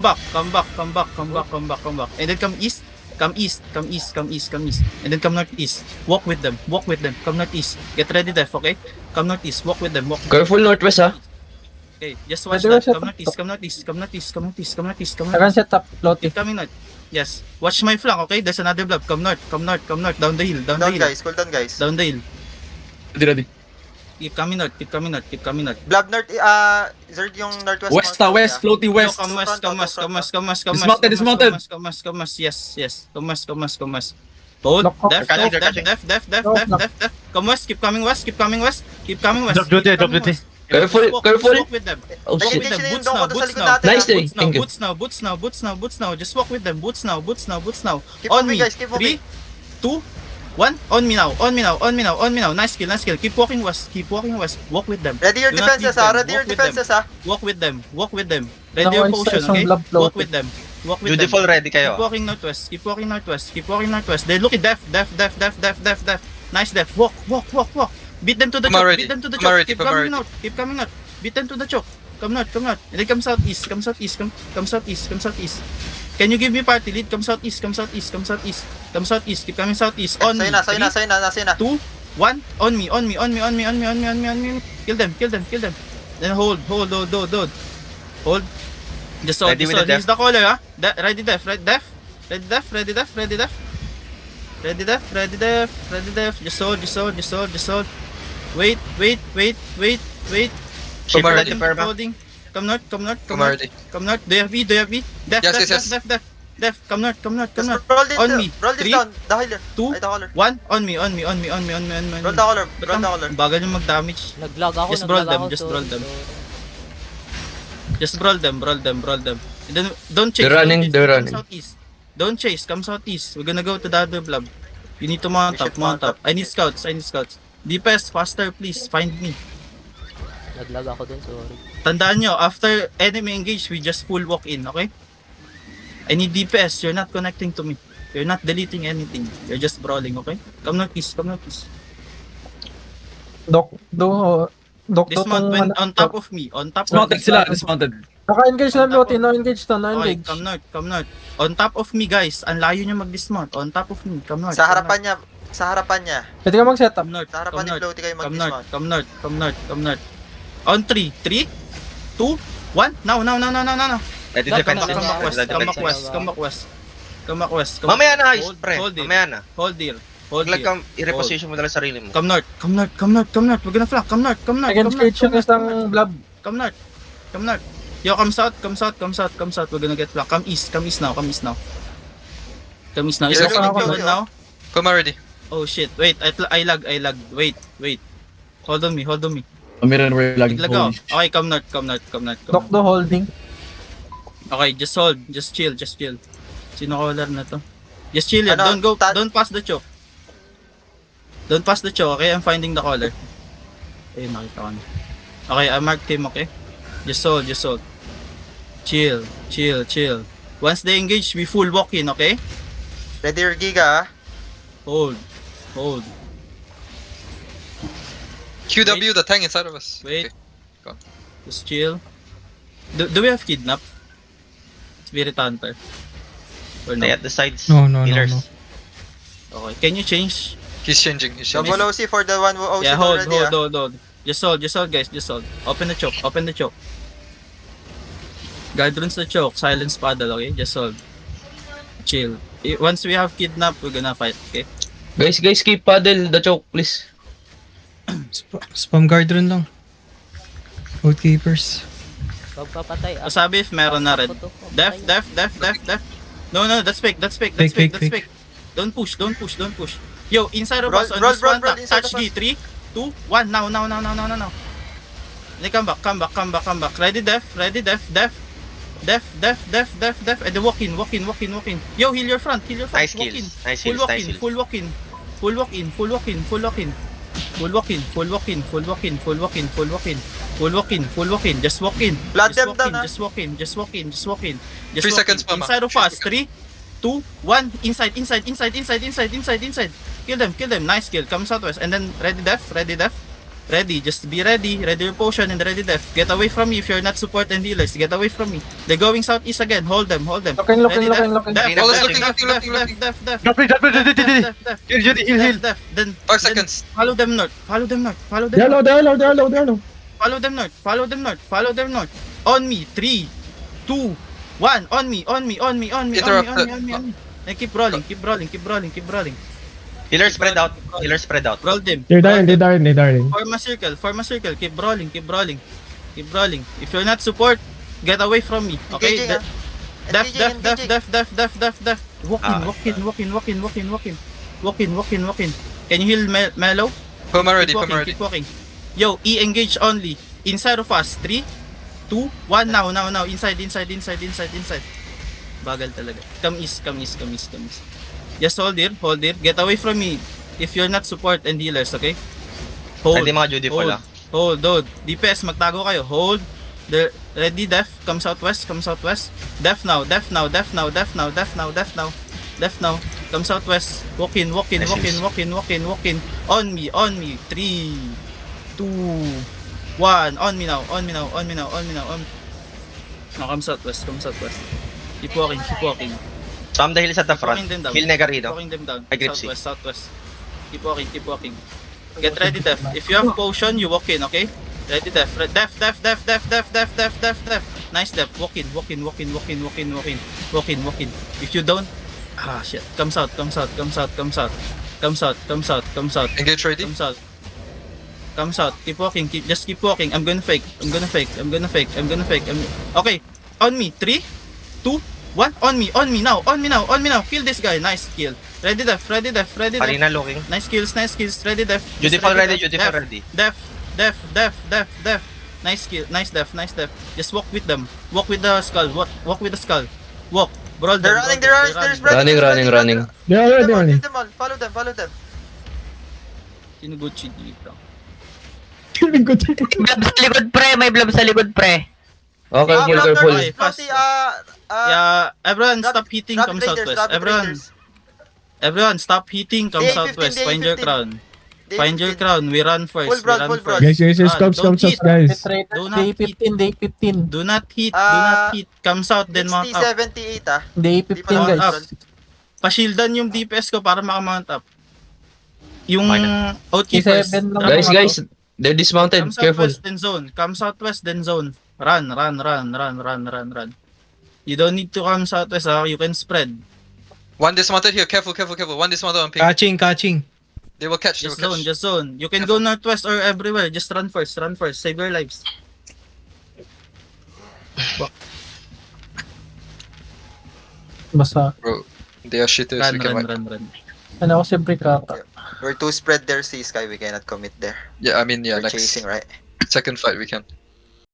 back, come back, come back, come back, come back, come back. And then come east, come east, come east, come east, come east. And then come northeast. Walk with them, walk with them. Come northeast. Get ready, Def, okay? Come northeast, walk with them, walk. Careful northwest ha. Okay, just watch Pwede ba that. set Come up? northeast, come northeast, come northeast, come northeast, come northeast, come I can northeast. set up floaty. Keep coming north. Yes. Watch my flank, okay? There's another blob. Come north, come north, come north. Down the hill, down the Down hill. guys, cool down guys. Down the hill. Ready. Keep coming north, keep coming north, keep coming north. Blob north, Zerd yung northwest. West na, west, floaty Yo, west. come west, come west, come west, come west, come west. Dismounted, dismounted. Come west, come west. Yes, yes. Come west, come west, come west. Hold. Lock, lock. Def, Catching, def, def, catching. def, def, def, Lock, def, lock. def, def. Come west, keep coming west, keep coming west, keep coming west. Drop duty, keep drop coming duty. west. Careful, Just walk, careful. just walk with them. Oh Walk shit. with them. Kitchen Boots yung now, dong ko boots sa now. likod natin. Nice, ah. eh. Thank you. Boots now, boots now, boots now, boots now. Just walk with them. Boots now, boots now, boots now. Keep On moving me. guys, keep moving. 3, 2, 1. On me now, on me now, on me now, on me now. Nice skill, nice skill. Keep walking west, keep walking west. Walk with them. Ready your Do not defenses leave ha, them. ready your Walk with them. defenses ha. Walk with them, walk with them. Ready Naka your one potion, side, isang okay? blob Walk floaty. with them. Walk with them. Beautiful, ready kayo. Keep walking northwest. Keep walking northwest. Keep walking northwest. They look at def, def, def, def, def, def, def. Nice def. Walk, walk, walk, walk. Beat them to the Come choke. already. Beat them to the Come choke. already, Keep come coming already. out. Keep coming out. Beat them to the choke. Come north, come north. And then come southeast. Come southeast. Come southeast. Come southeast. Can you give me party lead? Come southeast. Come southeast. Come southeast. Come southeast. Keep coming southeast. On me. Sa'yo na, sa'yo na, 3, sa'yo na, sa'yo na. 2, 1. On me. On me. On me. On me. On me. On me. On me. On me. Kill them. Kill them. Kill them. Then hold. Hold. Hold. Hold. Hold. Hold. Just hold. Ready Just with hold. the He's the caller, ha? Ready def. Ready def. Ready def. Ready def. Ready def. Ready def. Ready def. Ready def. Just hold. Just hold. Just hold. Just hold. Wait. Wait. Wait. Wait. Wait. Come Keep already, holding, keep Perma. holding. Come north. Come north. Come Come north. already. Come north. Do you have V? Do you have V? Def. Yes, Def. yes, Def. yes. Def. Def. Def. Come north. Come north. Come Just north. roll this, On me. roll this 3, down. The healer. 2, Ay, the caller. 1. On me. On me. On me. On me. On me. On me. On me. Roll the caller. Roll the caller. Bagal yung mag-damage. Nag-lag ako, Just brawl nag-lag them, ako. just sorry, brawl them. sorry. Just brawl them, brawl them, brawl them. And then don't chase. They're running, don't chase, they're come running. Southeast. Don't chase, come southeast. We're gonna go to the other blob. You need to mount We up, should mount mount up. I need scouts, I need scouts. DPS, faster please, find me. Nag-lag ako dun, sorry. Tandaan nyo, after enemy engage, we just full walk in, okay? I need DPS, you're not connecting to me. You're not deleting anything. You're just brawling, okay? Come northeast, come northeast. Dok, dok, Dismount when on top of me, on top of Dismounted me. sila, dismounted. Naka-engage na floaty, no engage to, no Okay, engage. come north, come north. On top of me guys, ang layo nyo mag-dismount. On top of me, come north. Sa come harapan niya, sa harapan niya. Pwede ka mag-set up. Come north, Sa harapan come ni north, Floaty kayo come north, mag-dismount. come north, come north, come north. On 3, 3, 2, 1. Now. Ready Come Come defense. back, come back west, Ready come back defense. west, come back west. Come back west. come Mamaya back na, west. pre. Hold it, Mamaya na. hold here, hold Huwag lang here. kang i-reposition mo na lang sarili mo. Come north, come north, come north, come north. We're gonna flank, come north, come north, I can come north, engage yung isang blob. come north, come north. Yo, come south, come south, come south, come south. We're gonna get flank. Come east now, come east now. Come east now. Is Yes, it come good on. now? Come already. Oh shit, wait, I lag. Wait. Hold on me. Amiran, we're lagging. Lag ako. Holy shit. Okay, come north. Dok, do holding. Okay, just hold. Just chill. Sino caller na to? Just chill yan. Ano, Don't pass the choke. Don't pass the choke, okay? I'm finding the caller. Ayun, nakita ko na. Okay, I marked him, okay? Just hold. Chill. Once they engage, we full walk in, okay? Ready your giga ha. Hold. QW, the tank inside of us. Wait. Okay. Go. Just chill. Do we have kidnap? Spirit Hunter? Or no? Stay at the sides. No. Healers. Okay, can you change? He's changing. Double OC for the one who OC Yeah, hold. already ha. Just hold, guys, just hold. Open the choke. Guard runes the choke, silence paddle, okay? Just hold. Chill. Once we have kidnap, we're gonna fight, okay? Guys, keep paddle the choke, please. Spam guard run lang. Outkeepers. Pagpapatay. Sabi if meron na red. Ako to, Def. papatay. No, that's fake. Fake. Don't push. Yo, inside of Roll, us on roll, this roll, one, roll, inside touch of us. D, 3, 2, 1, now. Then come back. Ready, def. And then walk in. Yo, heal your front. Nice Walk in. kills. Nice Full kills. walk Nice in. kills. Full walk in. Just walk in. Blood them down, ha? Just walk in. 3 seconds pa, ma. Inside of us. 3, 2, 1. Inside. Kill them. Nice kill. Come southwest. And then ready def. Ready, just be ready. Ready your potion and ready def. Get away from me if you're not support and healers. Get away from me. They're going southeast again. Hold them, hold them. Looking, Ready, looking, def, looking. def, Oh, def, looking, def, looking, def, looking, def, looking. def, def. Drop it, drop it, Def, drop it, drop it. def, def. Heal, Judy, heal, heal. Def, def. Then 5 then seconds. Follow them north. Follow them north. Follow them Yellow, north. yellow, yellow, yellow. Follow them north. Follow them north. Follow them north. On me. 3, 2, 1. On me. On me. On me. On me. On me. Interrupted. On me. On me. And keep rolling. Keep rolling. Keep rolling. Keep rolling. Healer spread out. Healer spread out. Roll them. They're Roll dying, them. they're dying, they're dying. Form a circle, form a circle, keep rolling, keep rolling, keep rolling. If you're not support, get away from me. Okay? Engaging, Def, def, Engaging, def, engaging. def, def, def, def, def. Walk in, Ah. walk in, walk in, walk in, walk in, walk in. Walk in, walk in, walk in. Can you heal Mellow? Puma ready, Keep Puma walking, ready. keep walking. Yo, E-engage only. Inside of us. 3, 2, 1. Now. Inside. Bagal talaga. Come east. Just hold here. Get away from me. If you're not support and healers, okay? Hold. Ready mga Judy Hold. pala. Hold. DPS, magtago kayo. Hold. Ready, def. Come southwest. Def now. Come southwest. Walk in. On me. 3, 2, 1. On me now. Now, come southwest. Keep walking. Spam the heals at the front. Walking them down. Heal Nega rito. Walking them down. I grip C. Southwest. Keep walking. Get ready, def. If you have potion, you walk in, okay? Ready, def. Def. Nice, def. Walk in. If you don't, shit. Come south. Engage ready. Come south. Keep walking. Keep walking. I'm gonna fake. Okay. On me. 3, 2, 1. On me now. Kill this guy. Nice kill. Ready, def. Arena looking. Nice kills. Ready, def. Judy Just fall ready, def. Judy fall ready. Def. Nice kill. Nice def. Just walk with them. Walk with the skull. Walk with the skull. Walk. Brawl them. They're running, they're spreading. Running. They're already on Lead it. them all. Follow them. Sinuguchi dito. Blob sa likod, pre. May blob sa likod, pre. Okay, careful. Okay, fast. Yeah, everyone stop hitting. Come southwest. Everyone stop hitting. Come Day 15, southwest. day Find your 15. crown. Find your crown. We run first. Full broad. Guys, Run. Don't hit. guys. Do not hit. Day 15. Do not hit. Ah, Come south, then mount up. 60-78 Day Di 15, pa naman guys. Pa-shieldan yung DPS ko para makamount up. Yung Fine. outkeepers. T7 lang. Guys, they're dismounted. Come Careful. southwest, then zone. Run. You don't need to come southwest, you can spread. One dismounted here. Careful. One dismounted on ping. Catching. They will catch. Just zone. You can go northwest or everywhere. Just run first. Save your lives. Basta, Bro, they are shitters. We can wipe. Run. ano ako si Bricata. We're too spread there, Sky. We cannot commit there. Yeah, I mean, yeah, We're next chasing, right? second fight we can.